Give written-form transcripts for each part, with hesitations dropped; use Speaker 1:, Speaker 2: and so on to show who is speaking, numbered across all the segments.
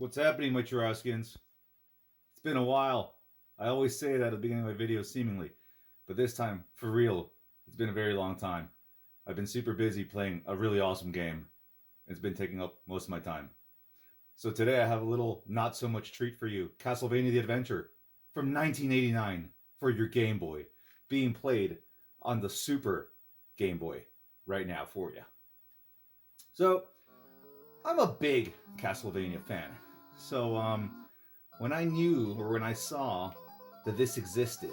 Speaker 1: What's happening, my Churraskins? It's been a while. I always say that at the beginning of my videos, seemingly. But this time, for real, it's been a very long time. I've been super busy playing a really awesome game. It's been taking up most of my time. So today I have a little not so much treat for you. Castlevania the Adventure from 1989 for your Game Boy, being played on the Super Game Boy right now for you. So, I'm a big Castlevania fan. So, when I knew or when I saw that this existed,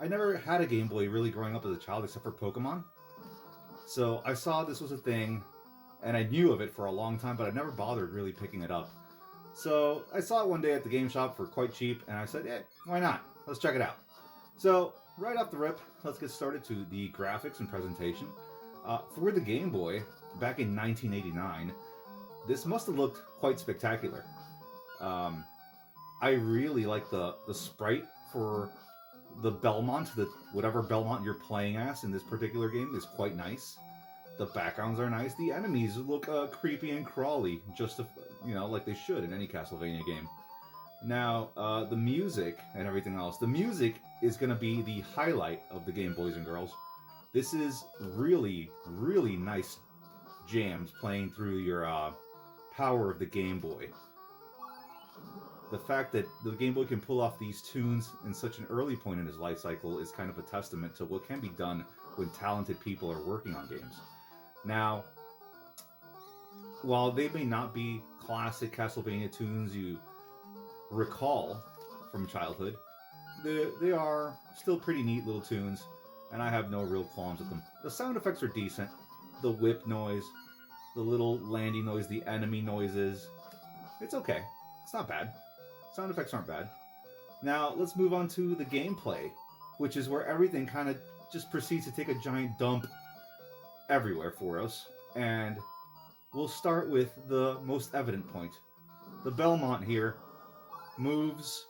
Speaker 1: I never had a Game Boy really growing up as a child except for Pokemon. So I saw this was a thing, and I knew of it for a long time, but I never bothered really picking it up. So I saw it one day at the game shop for quite cheap, and I said, "Yeah, why not? Let's check it out." So right off the rip, let's get started to the graphics and presentation. For the Game Boy, back in 1989, this must have looked quite spectacular. Um, I really like the sprite for the Belmont, the whatever Belmont you're playing as in this particular game is quite nice. The backgrounds are nice. The enemies look creepy and crawly, just like they should in any Castlevania game. Now, the music and everything else. The music is going to be the highlight of the game, boys and girls. This is really, really nice jams playing through your power of the Game Boy. The fact that the Game Boy can pull off these tunes in such an early point in his life cycle is kind of a testament to what can be done when talented people are working on games. Now, while they may not be classic Castlevania tunes you recall from childhood, they are still pretty neat little tunes, and I have no real qualms with them. The sound effects are decent. The whip noise, the little landing noise, the enemy noises. It's okay. It's not bad. Sound effects aren't bad. Now, let's move on to the gameplay, which is where everything kind of just proceeds to take a giant dump everywhere for us. And we'll start with the most evident point. The Belmont here moves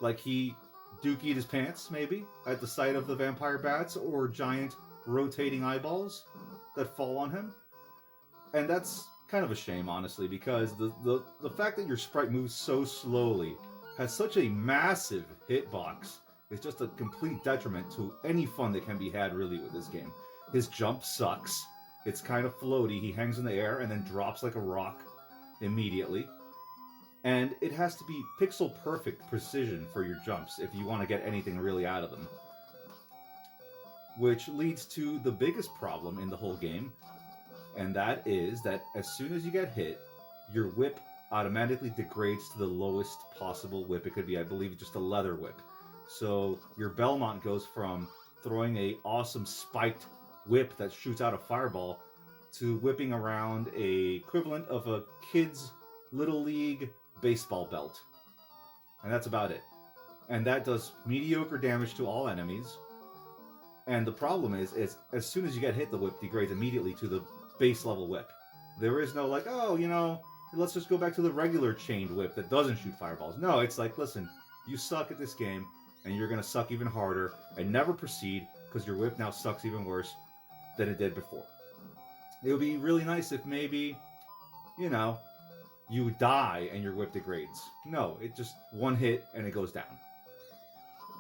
Speaker 1: like he dookied his pants, maybe, at the sight of the vampire bats or giant rotating eyeballs that fall on him. And that's kind of a shame, honestly, because the fact that your sprite moves so slowly has such a massive hitbox. It's just a complete detriment to any fun that can be had, really, with this game. His jump sucks. It's kind of floaty. He hangs in the air and then drops like a rock immediately. And it has to be pixel perfect precision for your jumps if you want to get anything really out of them. Which leads to the biggest problem in the whole game, and that is that as soon as you get hit, your whip automatically degrades to the lowest possible whip. It could be, I believe, just a leather whip. So your Belmont goes from throwing a awesome spiked whip that shoots out a fireball to whipping around a equivalent of a kid's little league baseball belt. And that's about it. And that does mediocre damage to all enemies. And the problem is as soon as you get hit, the whip degrades immediately to the base level whip. There is no like, let's just go back to the regular chained whip that doesn't shoot fireballs. No, it's like, listen, you suck at this game, and you're gonna suck even harder, and never proceed because your whip now sucks even worse than it did before. It would be really nice if maybe, you know, you die and your whip degrades. No, it just one hit and it goes down,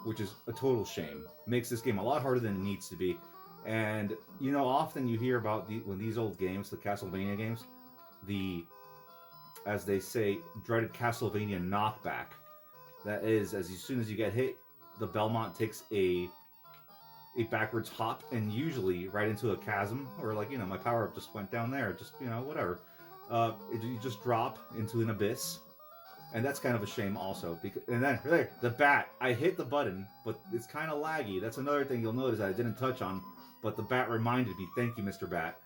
Speaker 1: which is a total shame. Makes this game a lot harder than it needs to be. And often you hear about when these old games, the Castlevania games, the, as they say, dreaded Castlevania knockback. That is, as soon as you get hit, the Belmont takes a backwards hop, and usually right into a chasm, or like, my power up just went down there, just, whatever. You just drop into an abyss. And that's kind of a shame also. And then, there, the bat. I hit the button, but it's kind of laggy. That's another thing you'll notice that I didn't touch on. But the bat reminded me. Thank you, Mr. Bat.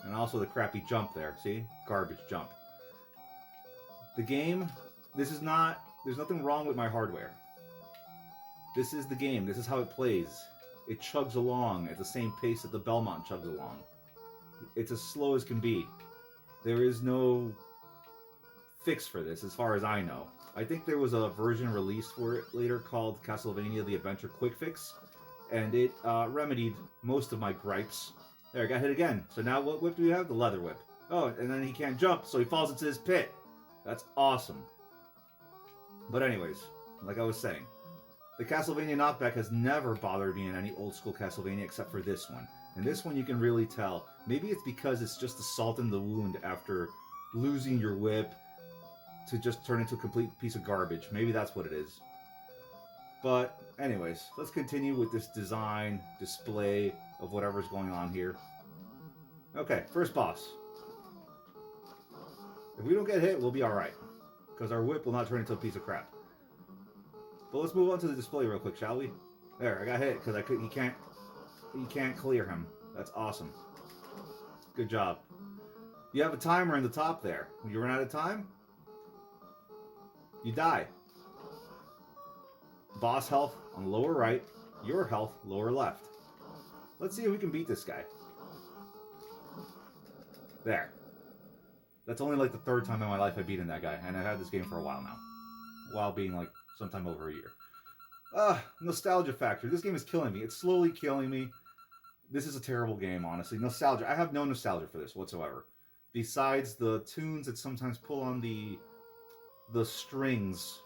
Speaker 1: And also the crappy jump there. See? Garbage jump. The game, there's nothing wrong with my hardware. This is the game. This is how it plays. It chugs along at the same pace that the Belmont chugs along. It's as slow as can be. There is no fix for this, as far as I know. I think there was a version released for it later called Castlevania The Adventure Quick Fix, and it remedied most of my gripes. There, I got hit again. So now what whip do we have? The leather whip. Oh, and then he can't jump, so he falls into his pit. That's awesome. But anyways, like I was saying, the Castlevania knockback has never bothered me in any old school Castlevania except for this one. And this one you can really tell. Maybe it's because it's just the salt in the wound after losing your whip to just turn into a complete piece of garbage. Maybe that's what it is. But anyways, let's continue with this design, display of whatever's going on here. Okay, first boss. If we don't get hit, we'll be alright. Because our whip will not turn into a piece of crap. But let's move on to the display real quick, shall we? There, I got hit because you can't clear him. That's awesome. Good job. You have a timer in the top there. When you run out of time, you die. Boss health on lower right, your health lower left. Let's see if we can beat this guy. There. That's only like the third time in my life I've beaten that guy, and I've had this game for a while now. While being like sometime over a year. Nostalgia factor. This game is killing me. It's slowly killing me. This is a terrible game, honestly. Nostalgia. I have no nostalgia for this whatsoever. Besides the tunes that sometimes pull on the strings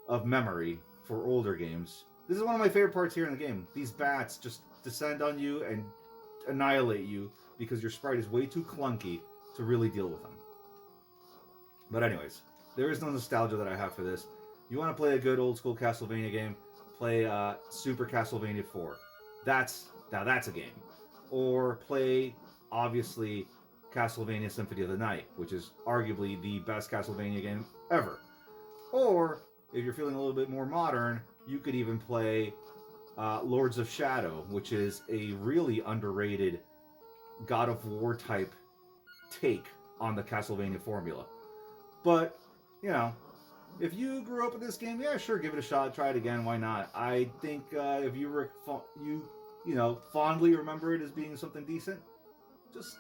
Speaker 1: of memory for older games. This is one of my favorite parts here in the game. These bats just descend on you and annihilate you because your sprite is way too clunky to really deal with them. But anyways, there is no nostalgia that I have for this. You want to play a good old school Castlevania game, play Super Castlevania 4. Now that's a game. Or play, obviously, Castlevania Symphony of the Night, which is arguably the best Castlevania game ever. Or, if you're feeling a little bit more modern, you could even play Lords of Shadow, which is a really underrated God of War type take on the Castlevania formula. But, you know, if you grew up with this game, yeah, sure, give it a shot, try it again, why not? I think if you fondly remember it as being something decent, just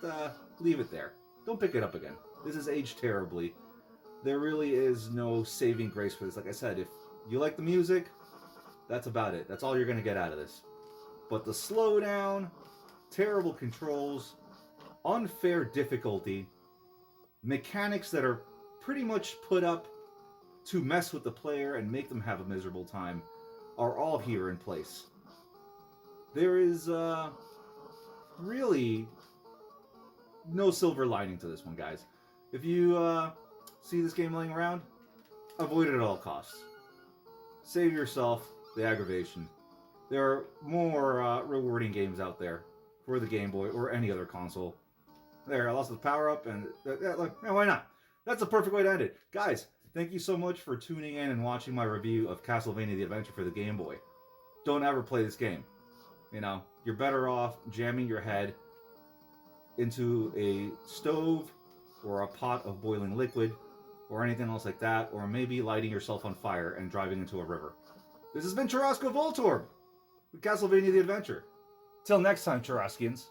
Speaker 1: leave it there. Don't pick it up again. This has aged terribly. There really is no saving grace for this. Like I said, if you like the music, that's about it. That's all you're going to get out of this. But the slowdown, terrible controls, unfair difficulty, mechanics that are pretty much put up to mess with the player and make them have a miserable time are all here in place. There is really no silver lining to this one, guys. If you see this game laying around, avoid it at all costs. Save yourself the aggravation. There are more rewarding games out there for the Game Boy or any other console. There, I lost the power up, and why not? That's the perfect way to end it. Guys, thank you so much for tuning in and watching my review of Castlevania the Adventure for the Game Boy. Don't ever play this game. You know, you're better off jamming your head into a stove or a pot of boiling liquid or anything else like that, or maybe lighting yourself on fire and driving into a river. This has been Churrasco Voltorb with Castlevania the Adventure. Till next time, Churraskians.